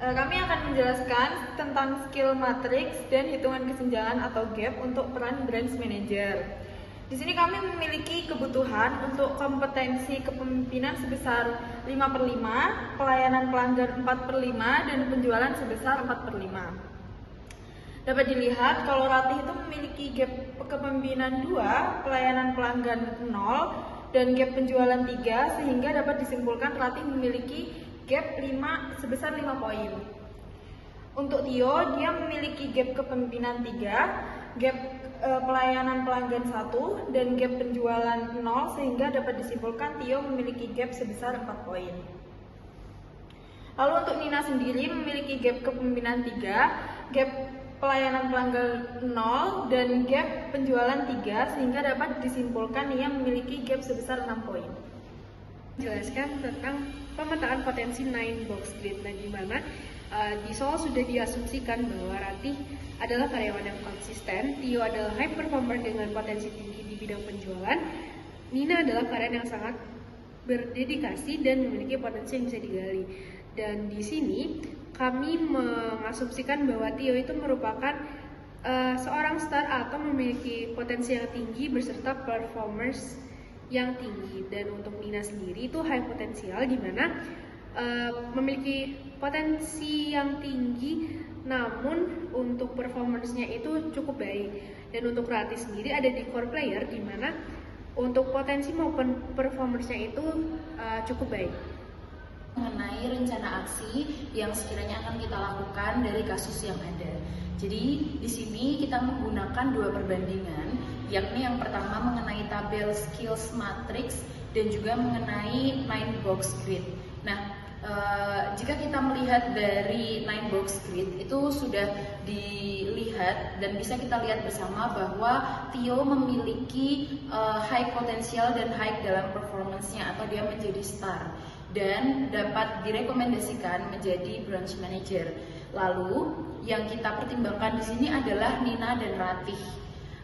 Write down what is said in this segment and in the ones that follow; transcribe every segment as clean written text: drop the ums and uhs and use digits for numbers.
Kami akan menjelaskan tentang skill matrix dan hitungan kesenjangan atau gap untuk peran branch manager. Di sini kami memiliki kebutuhan untuk kompetensi kepemimpinan sebesar 5/5, pelayanan pelanggan 4/5, dan penjualan sebesar 4/5. Dapat dilihat kalau Ratih itu memiliki gap kepemimpinan 2, pelayanan pelanggan 0, dan gap penjualan 3, sehingga dapat disimpulkan Ratih memiliki gap 5 sebesar 5 poin. Untuk Tio, dia memiliki gap kepemimpinan 3, gap pelayanan pelanggan 1, dan gap penjualan 0, sehingga dapat disimpulkan Tio memiliki gap sebesar 4 poin. Lalu untuk Nina sendiri memiliki gap kepemimpinan 3, gap pelayanan pelanggan 0, dan gap penjualan 3, sehingga dapat disimpulkan ia memiliki gap sebesar 6 poin. Jelaskan tentang pemetaan potensi 9 box grid. Nah, di mana di soal sudah diasumsikan bahwa Ratih adalah karyawan yang konsisten, Tio adalah high performer dengan potensi tinggi di bidang penjualan, Nina adalah karyawan yang sangat berdedikasi dan memiliki potensi yang bisa digali. Dan di sini kami mengasumsikan bahwa Tio itu merupakan seorang star atau memiliki potensi yang tinggi beserta performance yang tinggi. Dan untuk Nina sendiri itu high potensial, di mana memiliki potensi yang tinggi namun untuk performance-nya itu cukup baik. Dan untuk Ratih sendiri ada di core player, di mana untuk potensi maupun performance-nya itu cukup baik. Mengenai rencana aksi yang sekiranya akan kita lakukan dari kasus yang ada. Jadi di sini kita menggunakan 2 perbandingan, yakni yang pertama mengenai tabel skills matrix dan juga mengenai 9 box grid. Nah, jika kita melihat dari 9 box grid itu sudah dilihat dan bisa kita lihat bersama bahwa Tio memiliki high potensial dan high dalam performance-nya atau dia menjadi star dan dapat direkomendasikan menjadi branch manager. Lalu yang kita pertimbangkan di sini adalah Nina dan Ratih.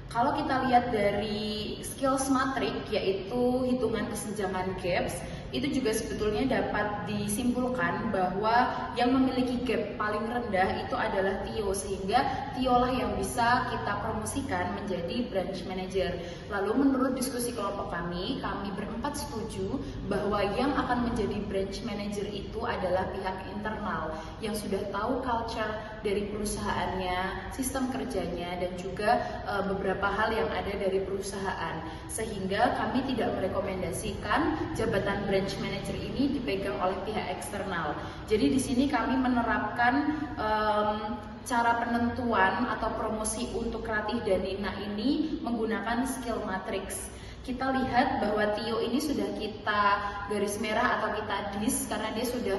Kalau kita lihat dari skills matrix, yaitu hitungan kesenjangan gaps, itu juga sebetulnya dapat disimpulkan bahwa yang memiliki gap paling rendah itu adalah Tio, sehingga Tio lah yang bisa kita promosikan menjadi branch manager. Lalu menurut diskusi kelompok kami berempat setuju bahwa yang akan menjadi branch manager itu adalah pihak internal yang sudah tahu culture dari perusahaannya, sistem kerjanya, dan juga beberapa hal yang ada dari perusahaan, sehingga kami tidak merekomendasikan jabatan branch manager ini dipegang oleh pihak eksternal. Jadi di sini kami menerapkan cara penentuan atau promosi untuk Ratih dan Nina ini menggunakan skill matrix. Kita lihat bahwa Tio ini sudah kita garis merah atau kita dis karena dia sudah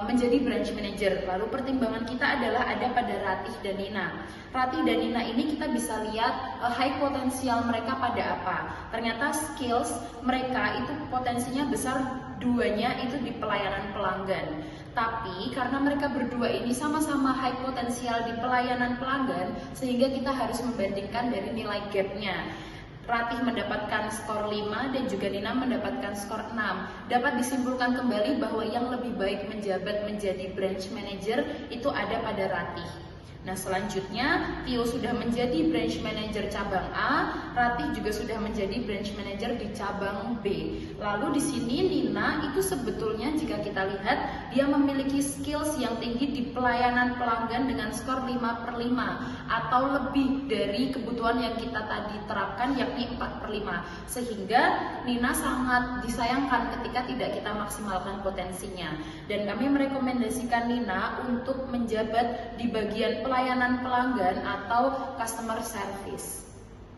menjadi branch manager. Lalu pertimbangan kita adalah ada pada Ratih dan Nina. Ratih dan Nina ini kita bisa lihat high potensial mereka pada apa. Ternyata skills mereka itu potensinya besar, duanya itu di pelayanan pelanggan. Tapi karena mereka berdua ini sama-sama high potensial di pelayanan pelanggan, sehingga kita harus membandingkan dari nilai gapnya. Ratih mendapatkan skor 5 dan juga Nina mendapatkan skor 6. Dapat disimpulkan kembali bahwa yang lebih baik menjabat menjadi branch manager itu ada pada Ratih. Nah, selanjutnya Tio sudah menjadi branch manager cabang A, Ratih juga sudah menjadi branch manager di cabang B. Lalu di sini Nina itu sebetulnya jika kita lihat dia memiliki skills yang tinggi di pelayanan pelanggan dengan skor 5/5 atau lebih dari kebutuhan yang kita tadi terapkan, yakni 4/5. Sehingga Nina sangat disayangkan ketika tidak kita maksimalkan potensinya. Dan kami merekomendasikan Nina untuk menjabat di bagian pelayanan pelanggan atau customer service.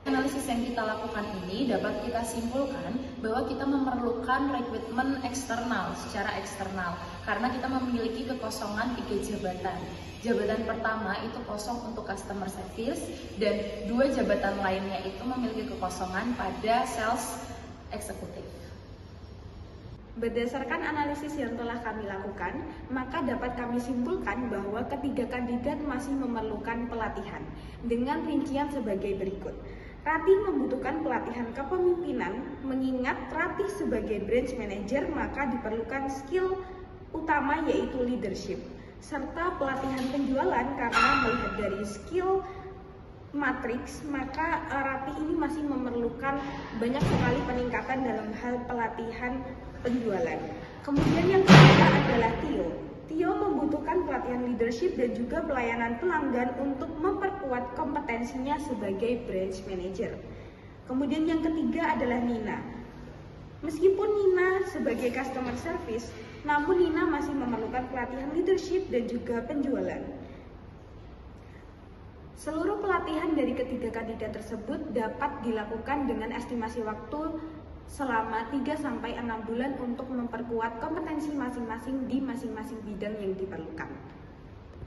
Analisis yang kita lakukan ini dapat kita simpulkan bahwa kita memerlukan rekrutmen eksternal secara eksternal karena kita memiliki kekosongan 3 jabatan. Jabatan pertama itu kosong untuk customer service dan 2 jabatan lainnya itu memiliki kekosongan pada sales eksekutif. Berdasarkan analisis yang telah kami lakukan, maka dapat kami simpulkan bahwa ketiga kandidat masih memerlukan pelatihan dengan rincian sebagai berikut. Ratih membutuhkan pelatihan kepemimpinan, mengingat Ratih sebagai branch manager maka diperlukan skill utama yaitu leadership. serta pelatihan penjualan karena melihat dari skill matriks, maka Ratih ini masih memerlukan banyak sekali peningkatan dalam hal pelatihan penjualan. Kemudian yang ketiga adalah Tio. Tio membutuhkan pelatihan leadership dan juga pelayanan pelanggan untuk memperkuat kompetensinya sebagai branch manager. Kemudian yang ketiga adalah Nina. Meskipun Nina sebagai customer service, namun Nina masih memerlukan pelatihan leadership dan juga penjualan. Seluruh pelatihan dari ketiga kandidat tersebut dapat dilakukan dengan estimasi waktu selama 3-6 bulan untuk memperkuat kompetensi masing-masing di masing-masing bidang yang diperlukan.